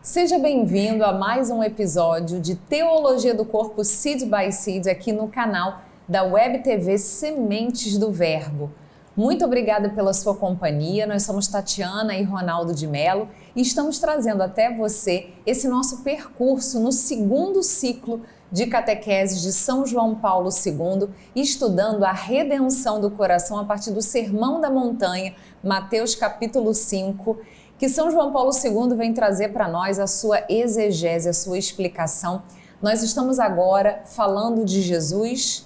Seja bem-vindo a mais um episódio de Teologia do Corpo Seed by Seed aqui no canal da Web TV Sementes do Verbo. Muito obrigada pela sua companhia. Nós somos Tatiana e Ronaldo de Mello e estamos trazendo até você esse nosso percurso no segundo ciclo de catequeses de São João Paulo II, estudando a redenção do coração a partir do Sermão da Montanha, Mateus capítulo 5, que São João Paulo II vem trazer para nós a sua exegese, a sua explicação. Nós estamos agora falando de Jesus,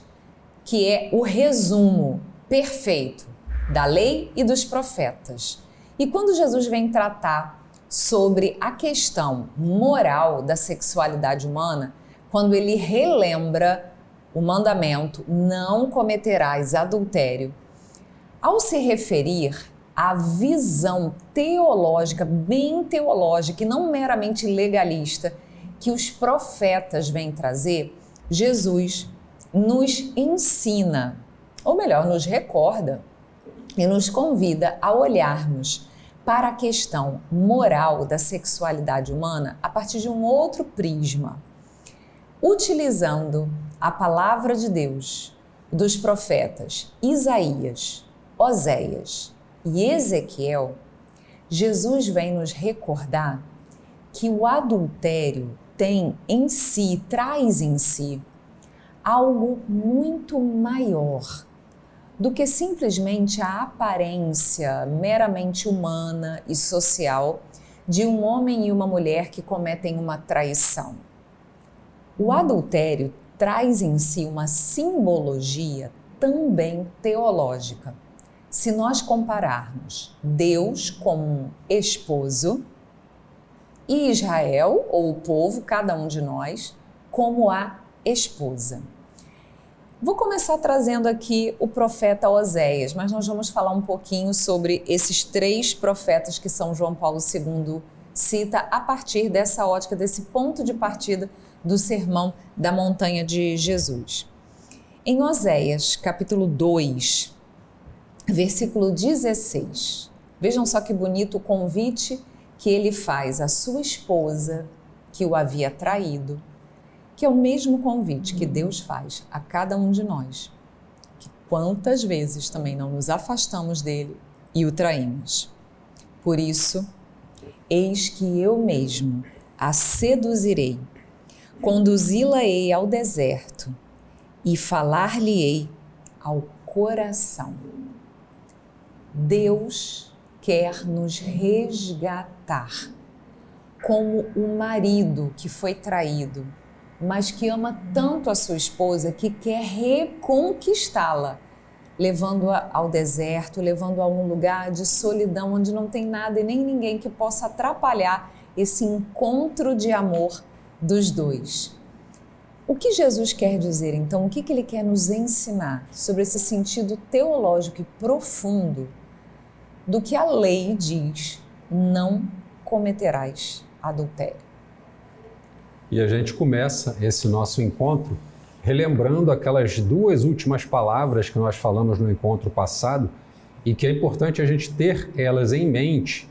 que é o resumo perfeito da lei e dos profetas. E quando Jesus vem tratar sobre a questão moral da sexualidade humana, quando ele relembra o mandamento, não cometerás adultério, ao se referir à visão teológica, bem teológica e não meramente legalista, que os profetas vêm trazer, Jesus nos ensina, ou melhor, nos recorda e nos convida a olharmos para a questão moral da sexualidade humana a partir de um outro prisma. Utilizando a palavra de Deus dos profetas Isaías, Oséias e Ezequiel, Jesus vem nos recordar que o adultério tem em si, traz em si, algo muito maior do que simplesmente a aparência meramente humana e social de um homem e uma mulher que cometem uma traição. O adultério traz em si uma simbologia também teológica. Se nós compararmos Deus como um esposo e Israel, ou o povo, cada um de nós, como a esposa. Vou começar trazendo aqui o profeta Oséias, mas nós vamos falar um pouquinho sobre esses três profetas que São João Paulo II cita a partir dessa ótica, desse ponto de partida do Sermão da Montanha de Jesus. Em Oséias, capítulo 2, versículo 16, vejam só que bonito o convite que ele faz à sua esposa que o havia traído, que é o mesmo convite que Deus faz a cada um de nós, que quantas vezes também não nos afastamos dele e o traímos. Por isso, eis que eu mesmo a seduzirei, conduzi-la-ei ao deserto e falar-lhe-ei ao coração. Deus quer nos resgatar como o marido que foi traído, mas que ama tanto a sua esposa que quer reconquistá-la, levando-a ao deserto, levando-a a um lugar de solidão onde não tem nada e nem ninguém que possa atrapalhar esse encontro de amor dos dois. O que Jesus quer dizer, então? O que ele quer nos ensinar sobre esse sentido teológico e profundo do que a lei diz: não cometerás adultério? E a gente começa esse nosso encontro relembrando aquelas duas últimas palavras que nós falamos no encontro passado e que é importante a gente ter elas em mente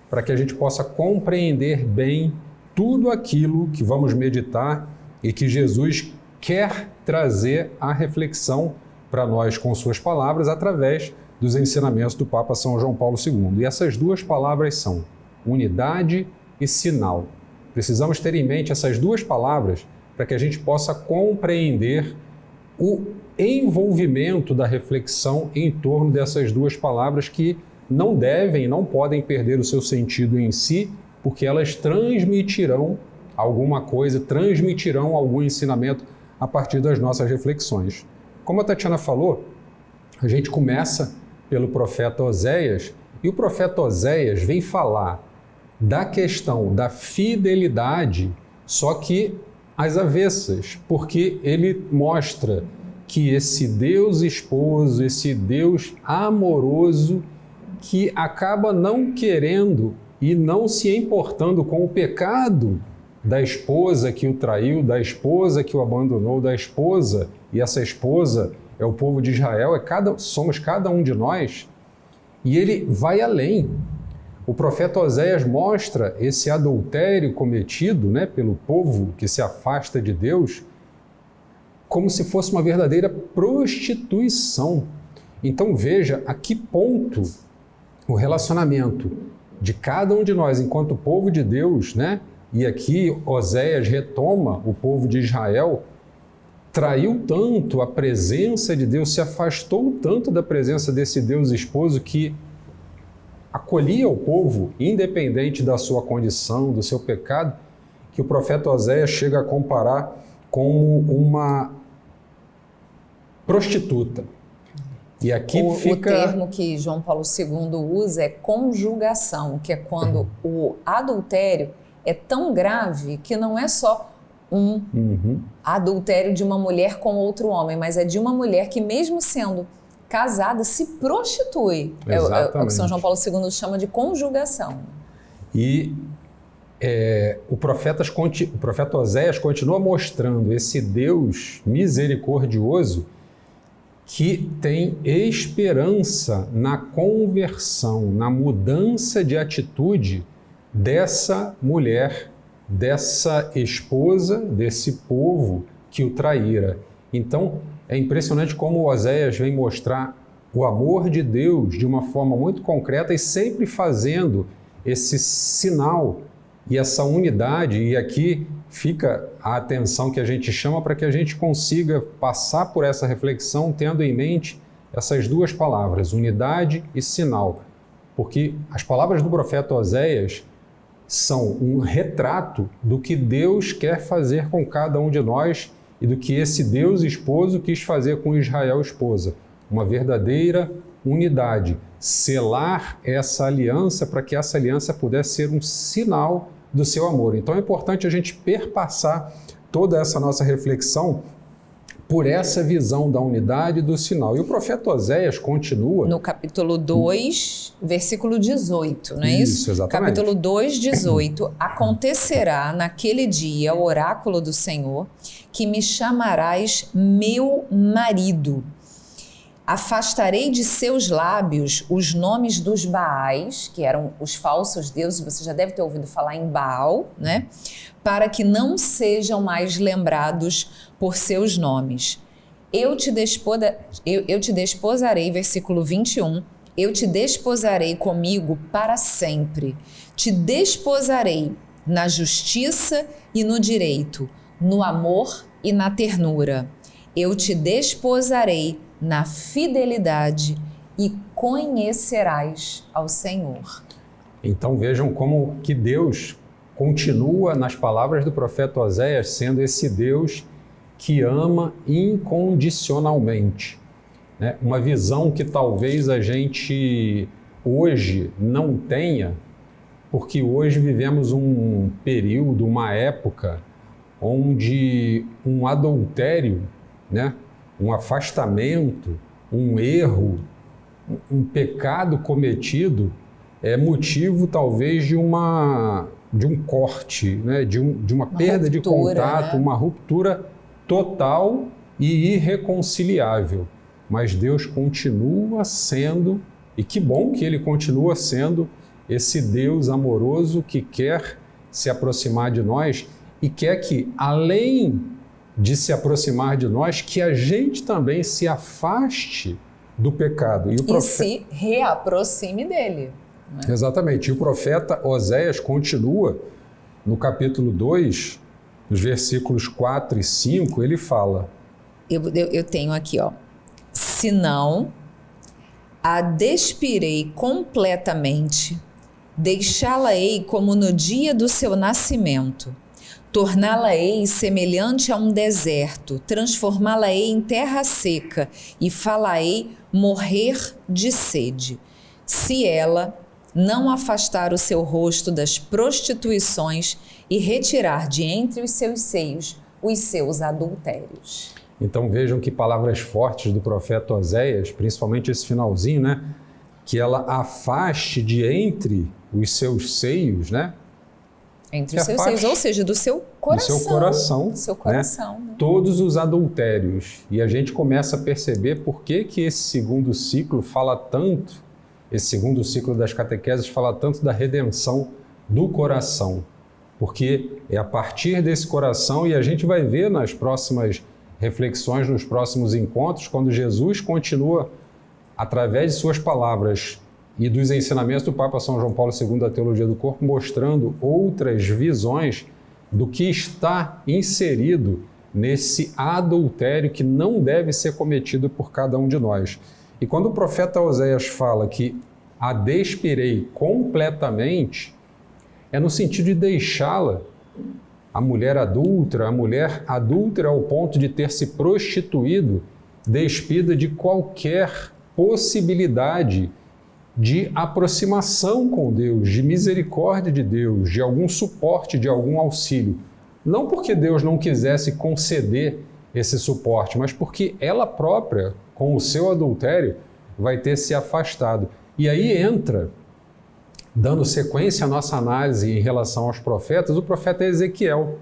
para que a gente possa compreender bem tudo aquilo que vamos meditar e que Jesus quer trazer à reflexão para nós com suas palavras através dos ensinamentos do Papa São João Paulo II. E essas duas palavras são unidade e sinal. Precisamos ter em mente essas duas palavras para que a gente possa compreender o envolvimento da reflexão em torno dessas duas palavras que não devem, não podem perder o seu sentido em si, porque elas transmitirão alguma coisa, transmitirão algum ensinamento a partir das nossas reflexões. Como a Tatiana falou, a gente começa pelo profeta Oséias, e o profeta Oséias vem falar da questão da fidelidade, só que às avessas, porque ele mostra que esse Deus esposo, esse Deus amoroso, que acaba não querendo e não se importando com o pecado da esposa que o traiu, da esposa que o abandonou, da esposa, e essa esposa é o povo de Israel, somos cada um de nós, e ele vai além. o profeta Oséias mostra esse adultério cometido, né, pelo povo que se afasta de Deus como se fosse uma verdadeira prostituição. Então veja a que ponto o relacionamento de cada um de nós enquanto povo de Deus, né, e aqui Oséias retoma o povo de Israel, traiu tanto a presença de Deus, se afastou tanto da presença desse Deus esposo que acolhia o povo, independente da sua condição, do seu pecado, que o profeta Oséias chega a comparar como uma prostituta. E aqui fica... O termo que João Paulo II usa é conjugação, que é quando o adultério é tão grave que não é só um adultério de uma mulher com outro homem, mas é de uma mulher que, mesmo sendo casada, se prostitui. É o que São João Paulo II chama de conjugação. E o profeta Oséias continua mostrando esse Deus misericordioso que tem esperança na conversão, na mudança de atitude dessa mulher, dessa esposa, desse povo que o traíra. Então, é impressionante como Oséias vem mostrar o amor de Deus de uma forma muito concreta e sempre fazendo esse sinal e essa unidade. E aqui fica a atenção que a gente chama para que a gente consiga passar por essa reflexão tendo em mente essas duas palavras, unidade e sinal. Porque as palavras do profeta Oséias são um retrato do que Deus quer fazer com cada um de nós e do que esse Deus esposo quis fazer com Israel esposa. Uma verdadeira unidade. Selar essa aliança para que essa aliança pudesse ser um sinal do seu amor. Então é importante a gente perpassar toda essa nossa reflexão por essa visão da unidade e do sinal. E o profeta Oséias continua... No capítulo 2, versículo 18, não é isso? Isso, exatamente. Capítulo 2, 18. Acontecerá naquele dia, o oráculo do Senhor, que me chamarás meu marido. Afastarei de seus lábios os nomes dos Baais, que eram os falsos deuses, você já deve ter ouvido falar em Baal, né? Para que não sejam mais lembrados por seus nomes. Eu te desposarei, versículo 21, eu te desposarei comigo para sempre. Te desposarei na justiça e no direito, no amor e na ternura. Eu te desposarei na fidelidade e conhecerás ao Senhor. Então vejam como que Deus continua nas palavras do profeta Oséias sendo esse Deus que ama incondicionalmente, né? Uma visão que talvez a gente hoje não tenha, porque hoje vivemos um período, uma época onde um adultério, né? Um afastamento, um erro, um pecado cometido é motivo talvez de um corte, né? de uma perda de contato, né? Uma ruptura total e irreconciliável. Mas Deus continua sendo, e que bom que Ele continua sendo, esse Deus amoroso que quer se aproximar de nós e quer que, além de se aproximar de nós, que a gente também se afaste do pecado. E se reaproxime dele. Né? Exatamente. E o profeta Oséias continua no capítulo 2, nos versículos 4 e 5, ele fala... Eu tenho aqui, ó. Senão, a despirei completamente, deixá-la-ei como no dia do seu nascimento. Torná-la-ei semelhante a um deserto, transformá-la-ei em terra seca e fá-la-ei morrer de sede. Se ela não afastar o seu rosto das prostituições e retirar de entre os seus seios os seus adultérios. Então vejam que palavras fortes do profeta Oséias, principalmente esse finalzinho, né? Que ela afaste de entre os seus seios, né? Entre os seus seios, ou seja, do seu coração. Do seu coração. Do seu coração. Né? Todos os adultérios. E a gente começa a perceber por que esse segundo ciclo fala tanto esse segundo ciclo das catequeses fala tanto da redenção do coração, porque é a partir desse coração, e a gente vai ver nas próximas reflexões, nos próximos encontros, quando Jesus continua, através de suas palavras e dos ensinamentos do Papa São João Paulo II da Teologia do Corpo, mostrando outras visões do que está inserido nesse adultério que não deve ser cometido por cada um de nós. E quando o profeta Oséias fala que a despirei completamente, é no sentido de deixá-la, a mulher adúltera ao ponto de ter se prostituído, despida de qualquer possibilidade de aproximação com Deus, de misericórdia de Deus, de algum suporte, de algum auxílio. Não porque Deus não quisesse conceder esse suporte, mas porque ela própria, com o seu adultério, vai ter se afastado. E aí entra, dando sequência à nossa análise em relação aos profetas, o profeta Ezequiel.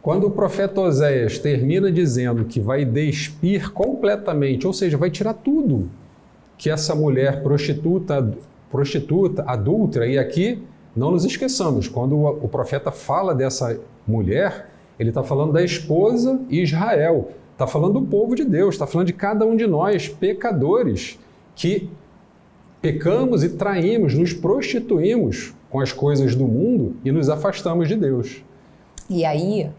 Quando o profeta Oséias termina dizendo que vai despir completamente, ou seja, vai tirar tudo que essa mulher prostituta, adúltera, e aqui não nos esqueçamos, quando o profeta fala dessa mulher, ele está falando da esposa Israel, está falando do povo de Deus, está falando de cada um de nós, pecadores, que pecamos e traímos, nos prostituímos com as coisas do mundo e nos afastamos de Deus. E aí,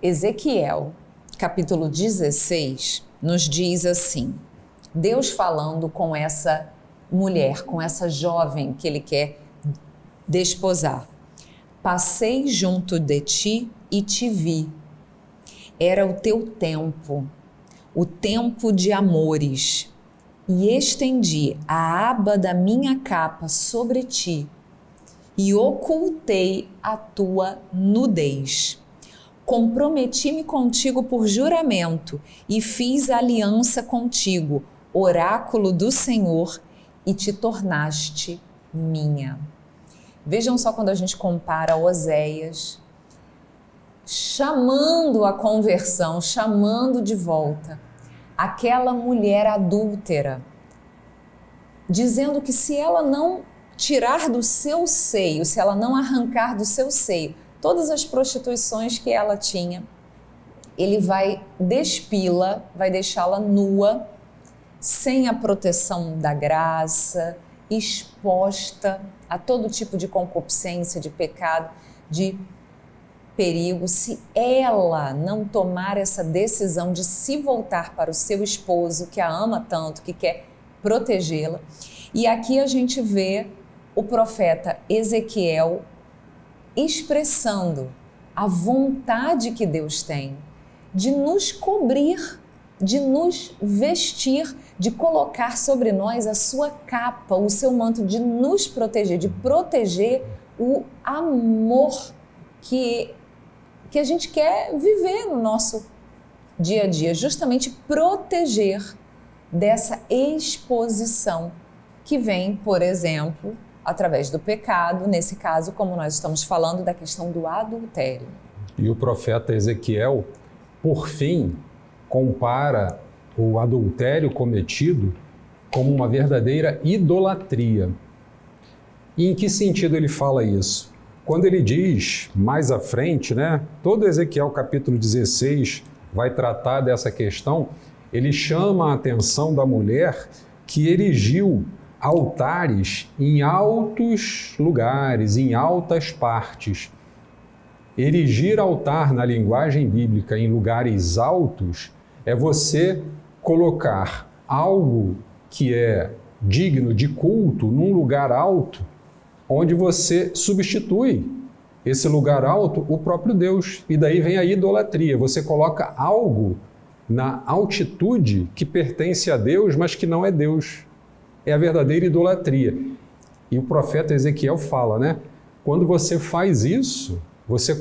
Ezequiel, capítulo 16, nos diz assim, Deus falando com essa mulher, com essa jovem que ele quer desposar. Passei junto de ti e te vi. Era o teu tempo, o tempo de amores. E estendi a aba da minha capa sobre ti e ocultei a tua nudez. Comprometi-me contigo por juramento e fiz aliança contigo, oráculo do Senhor, e te tornaste minha. Vejam só quando a gente compara Oséias, chamando a conversão, chamando de volta aquela mulher adúltera, dizendo que se ela não tirar do seu seio, se ela não arrancar do seu seio todas as prostituições que ela tinha, ele vai despí-la, vai deixá-la nua, sem a proteção da graça, exposta a todo tipo de concupiscência, de pecado, de perigo. Se ela não tomar essa decisão de se voltar para o seu esposo, que a ama tanto, que quer protegê-la. E aqui a gente vê o profeta Ezequiel expressando a vontade que Deus tem de nos cobrir, de nos vestir, de colocar sobre nós a sua capa, o seu manto, de nos proteger, de proteger o amor que a gente quer viver no nosso dia a dia, justamente proteger dessa exposição que vem, por exemplo, através do pecado, nesse caso, como nós estamos falando, da questão do adultério. E o profeta Ezequiel, por fim, compara o adultério cometido como uma verdadeira idolatria. E em que sentido ele fala isso? Quando ele diz, mais à frente, todo Ezequiel capítulo 16 vai tratar dessa questão, ele chama a atenção da mulher que erigiu altares em altos lugares, em altas partes. Erigir altar na linguagem bíblica em lugares altos é você colocar algo que é digno de culto num lugar alto, onde você substitui esse lugar alto o próprio Deus. E daí vem a idolatria. Você coloca algo na altitude que pertence a Deus, mas que não é Deus. É a verdadeira idolatria. E o profeta Ezequiel fala, quando você faz isso, você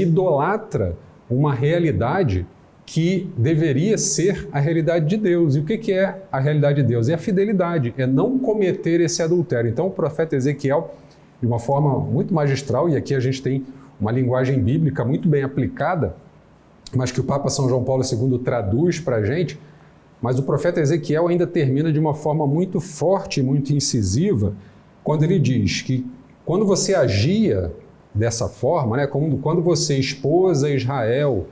idolatra uma realidade que deveria ser a realidade de Deus. E o que é a realidade de Deus? É a fidelidade, é não cometer esse adultério. Então o profeta Ezequiel, de uma forma muito magistral, e aqui a gente tem uma linguagem bíblica muito bem aplicada, mas que o Papa São João Paulo II traduz para a gente, Mas o profeta Ezequiel ainda termina de uma forma muito forte e muito incisiva, quando ele diz que quando você agia dessa forma, né, quando você, esposa Israel,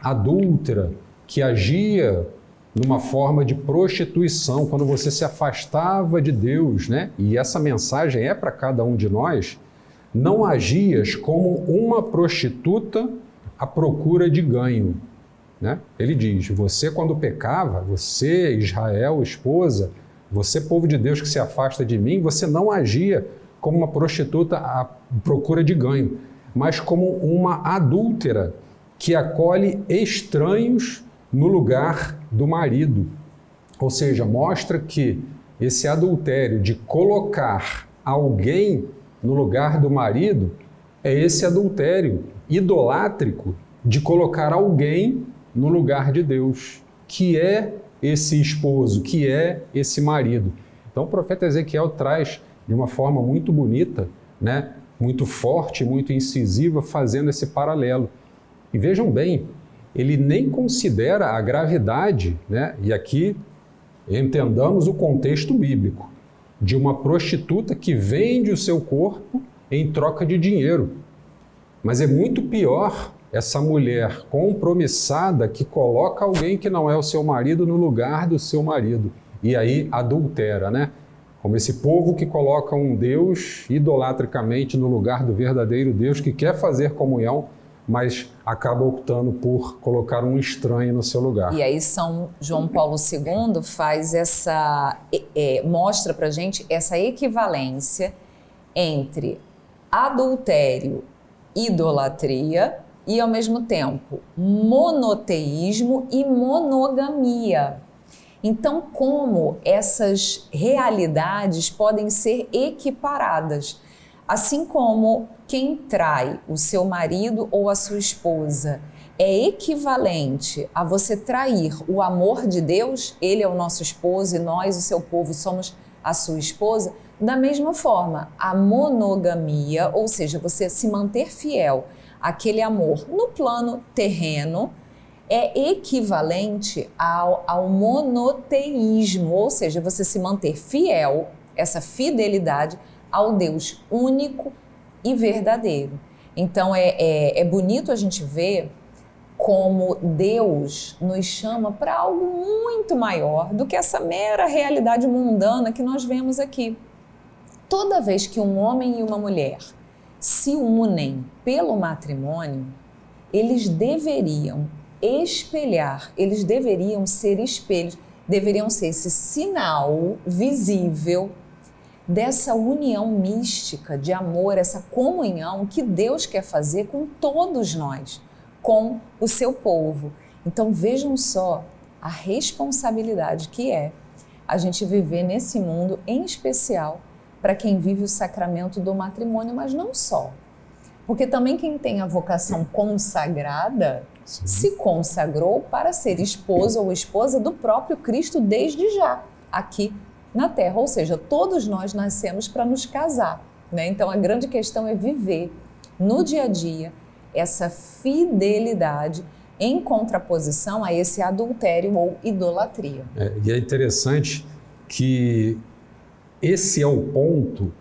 adúltera, que agia numa forma de prostituição, quando você se afastava de Deus, né, e essa mensagem é para cada um de nós, não agias como uma prostituta à procura de ganho. Né? Ele diz, você quando pecava, você, Israel, esposa, você, povo de Deus que se afasta de mim, você não agia como uma prostituta à procura de ganho, mas como uma adúltera que acolhe estranhos no lugar do marido. Ou seja, mostra que esse adultério de colocar alguém no lugar do marido é esse adultério idolátrico de colocar alguém no lugar de Deus, que é esse esposo, que é esse marido. Então o profeta Ezequiel traz de uma forma muito bonita, né, muito forte, muito incisiva, fazendo esse paralelo. E vejam bem, ele nem considera a gravidade, né, e aqui entendamos o contexto bíblico, de uma prostituta que vende o seu corpo em troca de dinheiro. Mas é muito pior essa mulher compromissada que coloca alguém que não é o seu marido no lugar do seu marido. E aí adultera, né? Como esse povo que coloca um Deus idolatricamente no lugar do verdadeiro Deus, que quer fazer comunhão, mas acaba optando por colocar um estranho no seu lugar. E aí São João Paulo II faz mostra pra gente essa equivalência entre adultério, idolatria e, ao mesmo tempo, monoteísmo e monogamia. Então, como essas realidades podem ser equiparadas? Assim como quem trai o seu marido ou a sua esposa é equivalente a você trair o amor de Deus, ele é o nosso esposo e nós, o seu povo, somos a sua esposa, da mesma forma, a monogamia, ou seja, você se manter fiel àquele amor no plano terreno, é equivalente ao monoteísmo, ou seja, você se manter fiel, essa fidelidade ao Deus único e verdadeiro. Então é bonito a gente ver como Deus nos chama para algo muito maior do que essa mera realidade mundana que nós vemos aqui. Toda vez que um homem e uma mulher se unem pelo matrimônio, eles deveriam espelhar, eles deveriam ser espelhos, deveriam ser esse sinal visível dessa união mística de amor, essa comunhão que Deus quer fazer com todos nós, com o seu povo. Então vejam só a responsabilidade que é a gente viver nesse mundo, em especial para quem vive o sacramento do matrimônio, mas não só. Porque também quem tem a vocação consagrada se consagrou para ser esposo ou esposa do próprio Cristo desde já, aqui na Terra. Ou seja, todos nós nascemos para nos casar, né? Então a grande questão é viver no dia a dia essa fidelidade em contraposição a esse adultério ou idolatria. E é interessante que esse é o ponto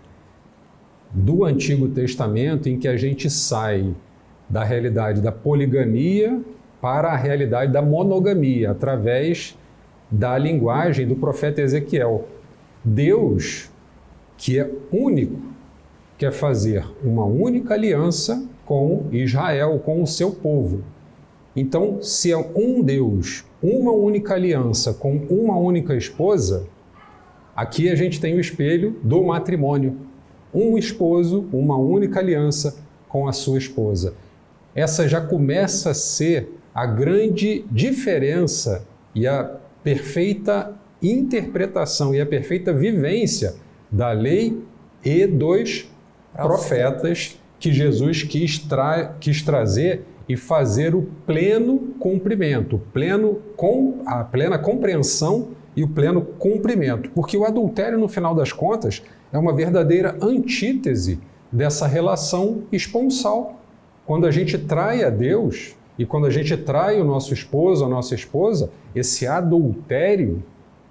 do Antigo Testamento em que a gente sai da realidade da poligamia para a realidade da monogamia, através da linguagem do profeta Ezequiel. Deus, que é único, quer fazer uma única aliança com Israel, com o seu povo. Então, se é um Deus, uma única aliança com uma única esposa, aqui a gente tem o espelho do matrimônio. Um esposo, uma única aliança com a sua esposa. Essa já começa a ser a grande diferença e a perfeita interpretação e a perfeita vivência da lei e dos profetas que Jesus quis trazer e fazer o pleno cumprimento, a plena compreensão e o pleno cumprimento. Porque o adultério, no final das contas, é uma verdadeira antítese dessa relação esponsal. Quando a gente trai a Deus, E quando a gente trai o nosso esposo, a nossa esposa, esse adultério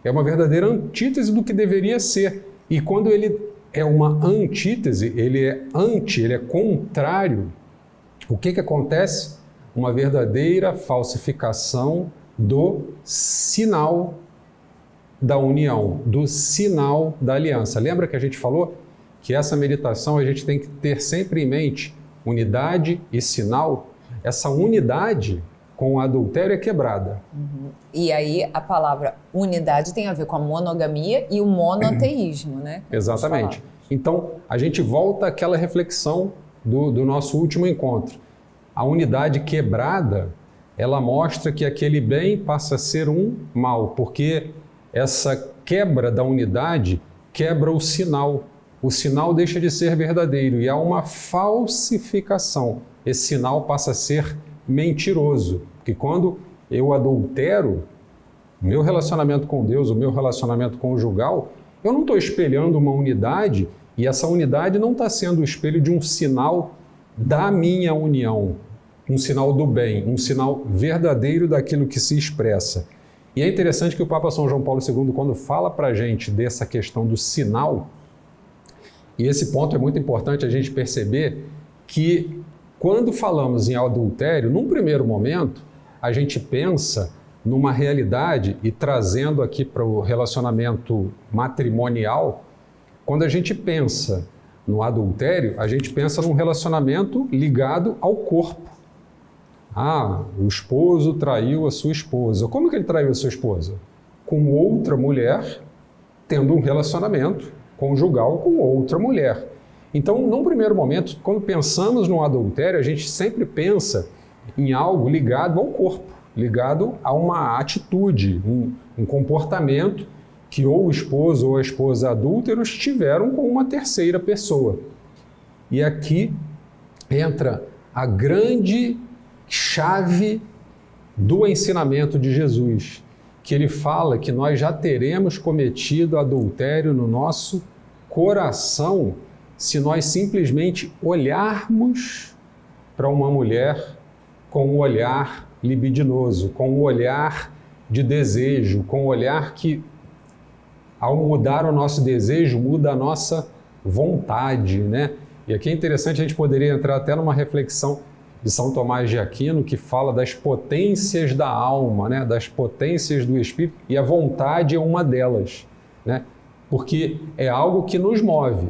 é uma verdadeira antítese do que deveria ser. E quando ele é uma antítese, ele é contrário, o que acontece? Uma verdadeira falsificação do sinal da união, do sinal da aliança. Lembra que a gente falou que essa meditação a gente tem que ter sempre em mente unidade e sinal? Essa unidade com o adultério é quebrada. Uhum. E aí a palavra unidade tem a ver com a monogamia e o monoteísmo, né? Exatamente. Então, a gente volta àquela reflexão do nosso último encontro. A unidade quebrada, ela mostra que aquele bem passa a ser um mal, porque essa quebra da unidade quebra o sinal. O sinal deixa de ser verdadeiro e há uma falsificação. Esse sinal passa a ser mentiroso, porque quando eu adultero meu relacionamento com Deus, o meu relacionamento conjugal, eu não estou espelhando uma unidade e essa unidade não está sendo o espelho de um sinal da minha união, um sinal do bem, um sinal verdadeiro daquilo que se expressa. E é interessante que o Papa São João Paulo II, quando fala para a gente dessa questão do sinal, e esse ponto é muito importante a gente perceber que quando falamos em adultério, num primeiro momento, a gente pensa numa realidade, e trazendo aqui para o relacionamento matrimonial, quando a gente pensa no adultério, a gente pensa num relacionamento ligado ao corpo. Ah, o esposo traiu a sua esposa. Como que ele traiu a sua esposa? Com outra mulher, tendo um relacionamento conjugal com outra mulher. Então, num primeiro momento, quando pensamos no adultério, a gente sempre pensa em algo ligado ao corpo, ligado a uma atitude, um comportamento que ou o esposo ou a esposa adúlteros tiveram com uma terceira pessoa. E aqui entra a grande chave do ensinamento de Jesus, que ele fala que nós já teremos cometido adultério no nosso coração se nós simplesmente olharmos para uma mulher com um olhar libidinoso, com um olhar de desejo, com um olhar que, ao mudar o nosso desejo, muda a nossa vontade, né? E aqui é interessante, a gente poderia entrar até numa reflexão de São Tomás de Aquino, que fala das potências da alma, né? Das potências do espírito, e a vontade é uma delas, né? Porque é algo que nos move,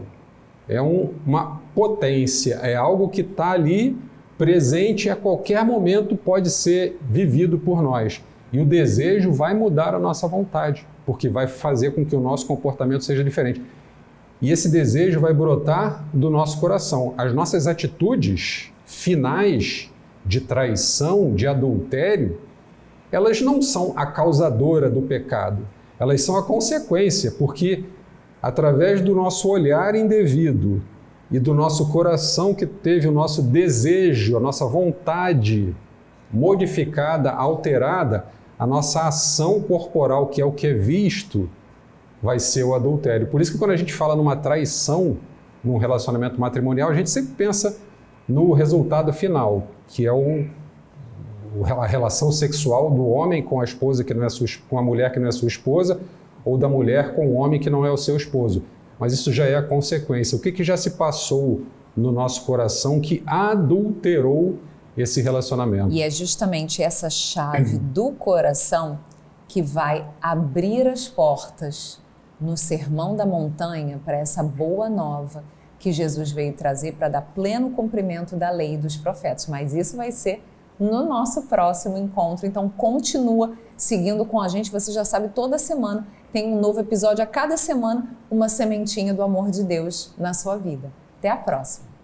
é uma potência, é algo que está ali presente e a qualquer momento pode ser vivido por nós. E o desejo vai mudar a nossa vontade, porque vai fazer com que o nosso comportamento seja diferente. E esse desejo vai brotar do nosso coração. As nossas atitudes finais de traição, de adultério, elas não são a causadora do pecado, elas são a consequência, porque através do nosso olhar indevido e do nosso coração que teve o nosso desejo, a nossa vontade modificada, alterada, a nossa ação corporal, que é o que é visto, vai ser o adultério. Por isso que quando a gente fala numa traição, num relacionamento matrimonial, a gente sempre pensa no resultado final, que é a relação sexual do homem com a esposa que não é com a mulher que não é sua esposa, ou da mulher com o homem que não é o seu esposo. Mas isso já é a consequência. O que já se passou no nosso coração que adulterou esse relacionamento? E é justamente essa chave do coração que vai abrir as portas no Sermão da Montanha para essa boa nova que Jesus veio trazer para dar pleno cumprimento da lei e dos profetas. Mas isso vai ser no nosso próximo encontro. Então continua seguindo com a gente. Você já sabe, toda semana tem um novo episódio, a cada semana uma sementinha do amor de Deus na sua vida. Até a próxima!